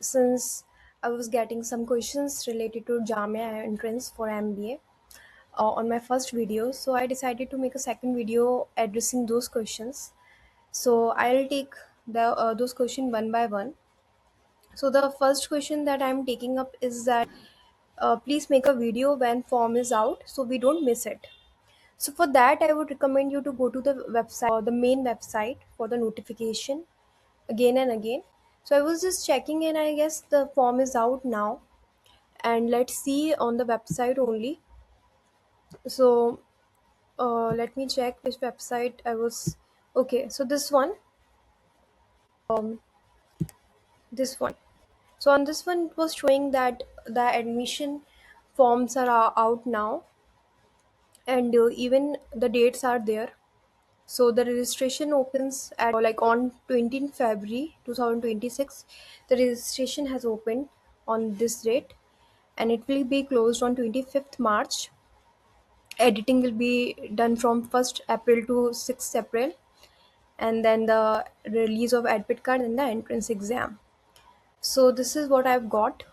since I was getting some questions related to Jamia entrance for MBA on my first video. So I decided to make a second video addressing those questions. So I'll take those questions one by one. So the first question that I'm taking up is that please make a video when form is out so we don't miss it. So for that, I would recommend you to go to the website, the main website for the notification again and again. So I was just checking and I guess the form is out now. And let's see on the website only. So let me check which website I was. Okay, so um, this one. So on this one, it was showing that the admission forms are out now, and even the dates are there. So the registration opens at like on 20th February 2026. The registration has opened on this date and it will be closed on 25th March. Editing will be done from 1st April to 6th April, and then the release of admit card and the entrance exam. So this is what I've got.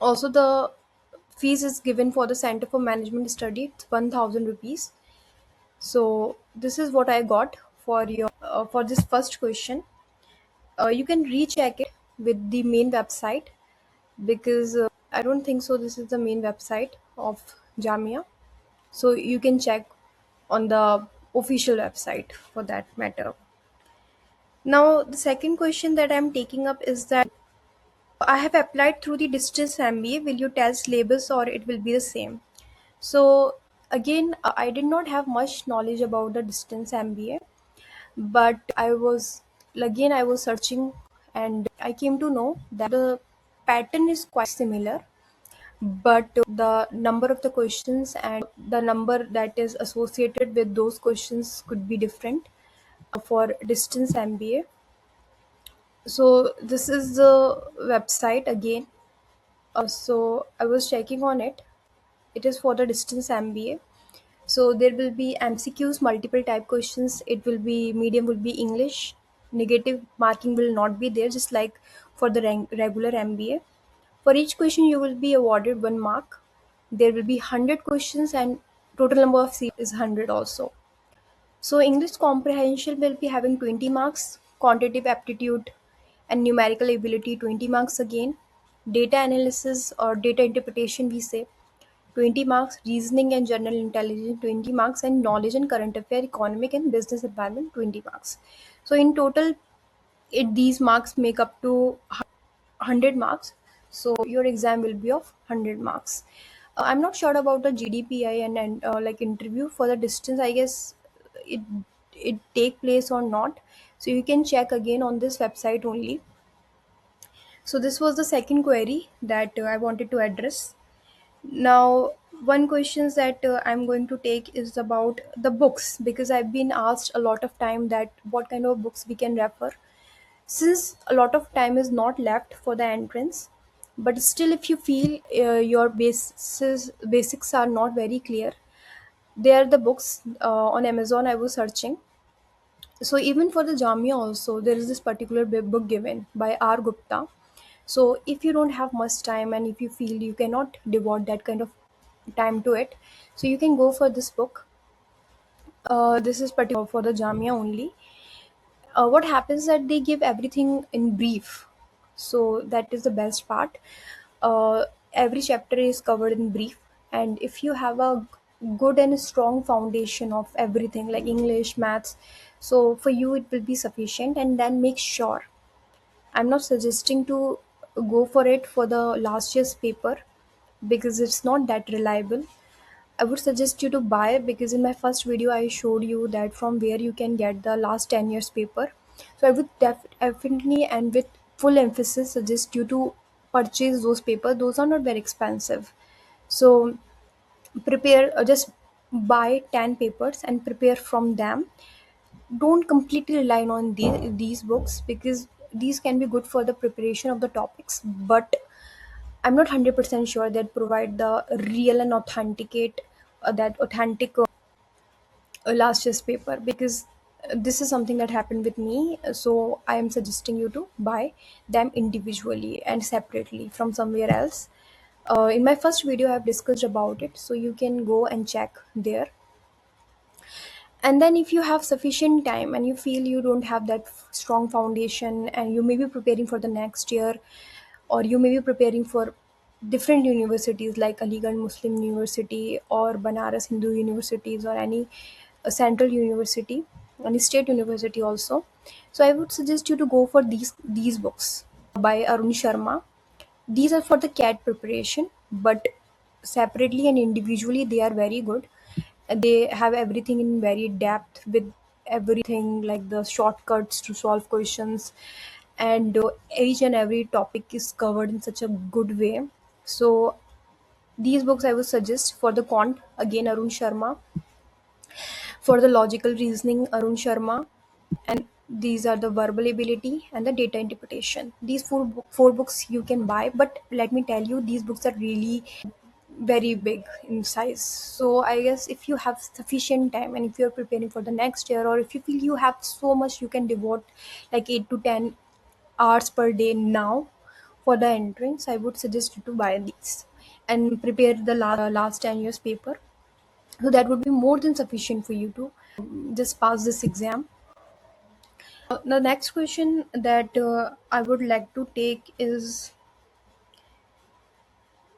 Also the fees is given for the Center for Management Study. It's 1000 rupees. So this is what I got for your for this first question. You can recheck it with the main website because I don't think so. This is the main website of Jamia, so you can check on the official website for that matter. Now, the second question that I'm taking up is that I have applied through the distance MBA. Will you tell syllabus or it will be the same? So again, I did not have much knowledge about the distance MBA, but I was searching and I came to know that the pattern is quite similar, but the number of the questions and the number that is associated with those questions could be different for distance MBA. So this is the website again. So I was checking on it. It is for the distance MBA. So there will be MCQs, multiple type questions. It will be medium will be English. Negative marking will not be there, just like for the regular MBA. For each question, you will be awarded 1 mark. There will be 100 questions, and total number of seats is 100 also. So English comprehension will be having 20 marks, quantitative aptitude and numerical ability 20 marks again, data analysis or data interpretation we say 20 marks, reasoning and general intelligence 20 marks, and knowledge and current affair, economic and business environment 20 marks. So in total, these marks make up to 100 marks. So your exam will be of 100 marks. I'm not sure about the GDPI and like interview for the distance. I guess it it take place or not. So you can check again on this website only. So this was the second query that I wanted to address. Now, one questions that I'm going to take is about the books because I've been asked a lot of time that what kind of books we can refer. Since a lot of time is not left for the entrance, but still, if you feel your basics are not very clear, there are the books on Amazon. I was searching. So even for the Jamia also, there is this particular book given by R. Gupta. So if you don't have much time and if you feel you cannot devote that kind of time to it, so you can go for this book. This is particular for the Jamia only. What happens that they give everything in brief, so that is the best part. Every chapter is covered in brief, and if you have a good and strong foundation of everything like English, maths, so for you it will be sufficient. And then make sure, I'm not suggesting to go for it for the last year's paper because it's not that reliable. I would suggest you to buy because in my first video I showed you that from where you can get the last 10 years paper. So I would definitely and with full emphasis suggest you to purchase those papers. Those are not very expensive. So prepare, just buy 10 papers and prepare from them. Don't completely rely on these books because these can be good for the preparation of the topics, but I'm not 100% sure that provide the real and authenticate that authentic last year's paper because This is something that happened with me, so I am suggesting you to buy them individually and separately from somewhere else. In my first video, I have discussed about it, so you can go and check there. And then if you have sufficient time and you feel you don't have that strong foundation, and you may be preparing for the next year, or you may be preparing for different universities like Aligarh Muslim University or Banaras Hindu universities, or any central university, any state university also. So I would suggest you to go for these books by Arun Sharma. These are for the CAT preparation, but separately and individually they are very good. They have everything in very depth, with everything like the shortcuts to solve questions, and each and every topic is covered in such a good way. So these books I would suggest. For the quant, again Arun Sharma. For the logical reasoning, Arun Sharma. And these are the verbal ability and the data interpretation. These four books you can buy, but let me tell you, these books are really very big in size. So I guess if you have sufficient time and if you're preparing for the next year, or if you feel you have so much, you can devote like 8 to 10 hours per day now for the entrance. I would suggest you to buy these and prepare the last 10 years paper. So that would be more than sufficient for you to just pass this exam. The next question that I would like to take is,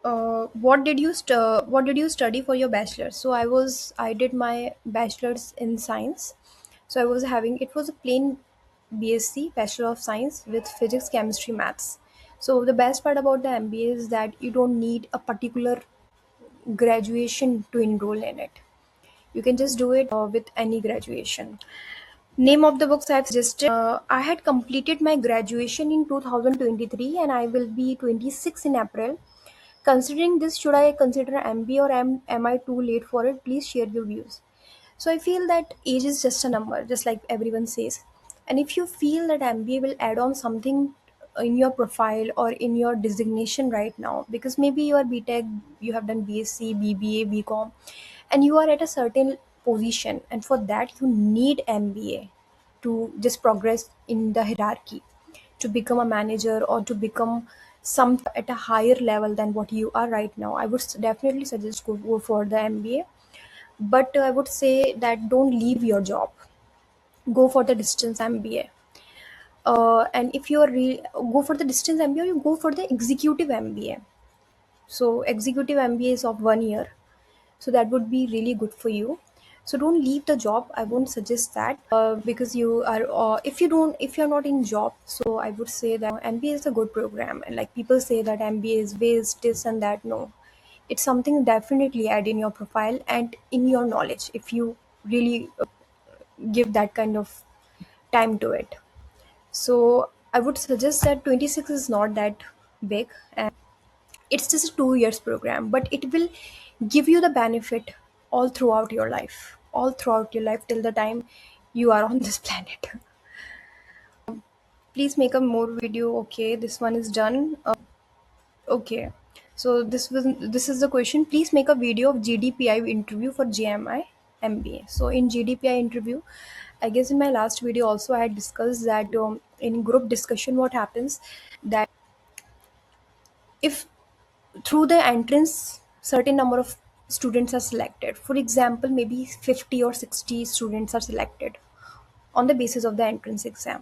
what did you study for your bachelor's? So I did my bachelor's in science. So I was having, it was a plain BSc, Bachelor of Science, with physics, chemistry, maths. So the best part about the MBA is that you don't need a particular graduation to enroll in it. You can just do it with any graduation. Name of the books I've suggested. I had completed my graduation in 2023 and I will be 26 in April. Considering this, should I consider MBA, or am I too late for it? Please share your views. So I feel that age is just a number, just like everyone says. And if you feel that MBA will add on something in your profile or in your designation right now, because maybe you are BTech, you have done BSc, BBA, BCom, and you are at a certain position, and for that you need MBA to just progress in the hierarchy, to become a manager or to become some at a higher level than what you are right now. I would definitely suggest go for the MBA, but I would say that don't leave your job. Go for the distance MBA. And if you are go for the distance MBA, you go for the executive MBA. So executive MBA is of 1 year, so that would be really good for you. So don't leave the job. I won't suggest that, because you are if you're not in job. So I would say that MBA is a good program, and like people say that MBA is waste, this and that. No, it's something definitely add in your profile and in your knowledge if you really give that kind of time to it. So I would suggest that 26 is not that big, and it's just a 2 years program, but it will give you the benefit all throughout your life till the time you are on this planet. Please make a more video. Okay, this one is done. Okay, so this is the question. Please make a video of GDPI interview for GMI MBA. So in GDPI interview, I guess in my last video also I had discussed that in group discussion what happens, that if through the entrance certain number of students are selected, for example maybe 50 or 60 students are selected on the basis of the entrance exam,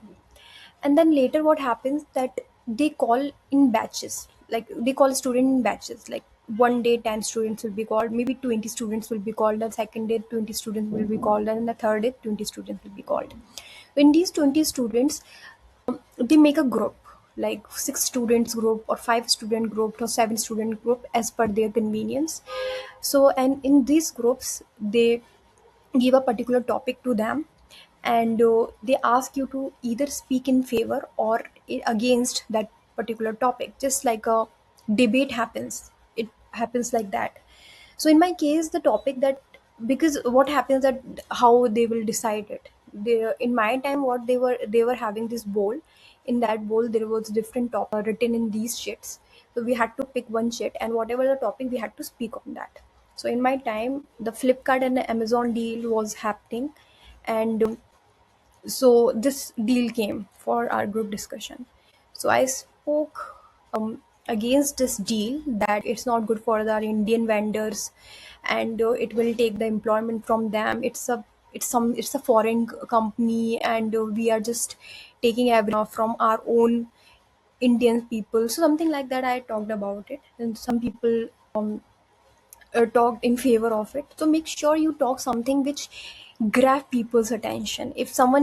and then later what happens that they call in batches, like they call student in batches, like one day 10 students will be called, maybe 20 students will be called, and second day 20 students will be called, and the third day 20 students will be called. When these 20 students, they make a group, like 6 students group or 5 student group or 7 student group as per their convenience. So and in these groups they give a particular topic to them, and they ask you to either speak in favor or against that particular topic, just like a debate happens. It happens like that. So in my case the topic that, because what happens that how they will decide it, they in my time what they were having this bowl. In that bowl there was different topic written in these sheets, so we had to pick one sheet and whatever the topic we had to speak on that. So in my time the Flipkart and the Amazon deal was happening, and So this deal came for our group discussion. So I spoke against this deal, that it's not good for the Indian vendors, and it will take the employment from them. It's a foreign company, and we are just taking everything from our own Indian people. So something like that, I talked about it, and some people talked in favor of it. So make sure you talk something which grab people's attention. If some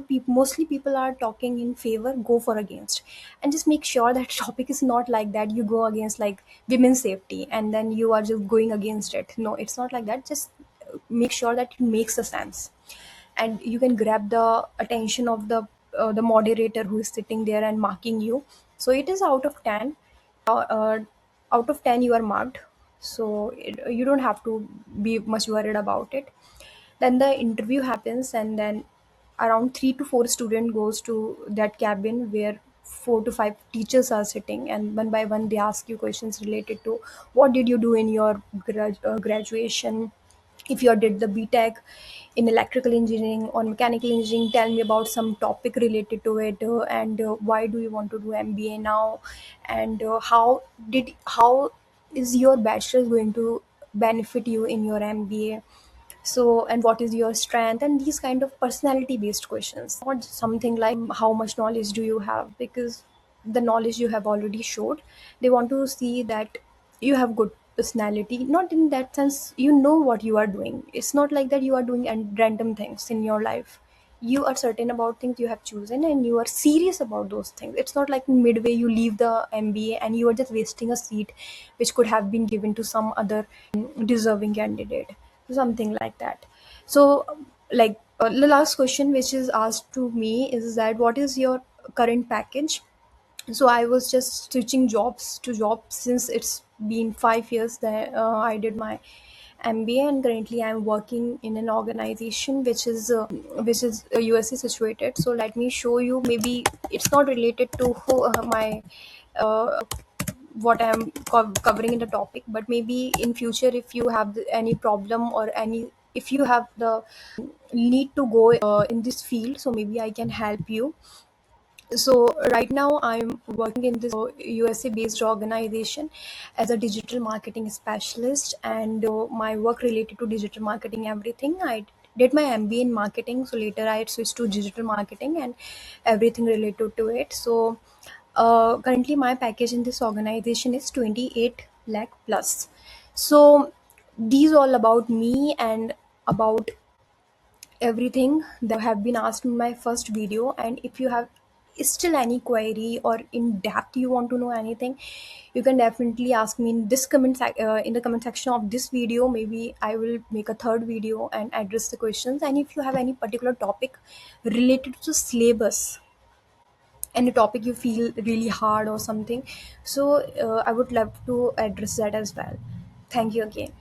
people, mostly people are talking in favor, go for against, and just make sure that topic is not like that. You go against like women's safety, and then you are just going against it. No, it's not like that. Just make sure that it makes a sense, and you can grab the attention of the moderator who is sitting there and marking you. So it is out of 10. Out of 10 you are marked, so you don't have to be much worried about it. Then the interview happens, and then around 3 to 4 student goes to that cabin where 4 to 5 teachers are sitting, and one by one they ask you questions related to what did you do in your graduation. If you did the BTech in electrical engineering or mechanical engineering, tell me about some topic related to it, and why do you want to do MBA now, and how is your bachelor's going to benefit you in your MBA. So, and what is your strength, and these kind of personality based questions, not something like how much knowledge do you have, because the knowledge you have already showed. They want to see that you have good personality, not in that sense you know what you are doing. It's not like that you are doing random things in your life. You are certain about things you have chosen, and you are serious about those things. It's not like midway you leave the MBA and you are just wasting a seat which could have been given to some other deserving candidate, something like that. So the last question which is asked to me is that what is your current package. So I was just switching jobs to jobs since it's been 5 years that I did my MBA, and currently I'm working in an organization which is USA situated. So let me show you. Maybe it's not related to my uh, what I'm covering in the topic, but maybe in future if you have any problem or any, if you have the need to go in this field, so maybe I can help you. So right now I'm working in this USA based organization as a digital marketing specialist, and my work related to digital marketing, everything. I did my MBA in marketing, so later I switched to digital marketing and everything related to it. So currently my package in this organization is 28 lakh plus. So these all about me and about everything that have been asked in my first video. And if you have still any query or in depth you want to know anything, you can definitely ask me in this in the comment section of this video. Maybe I will make a third video and address the questions. And if you have any particular topic related to syllabus, any topic you feel really hard or something, so I would love to address that as well. Thank you again.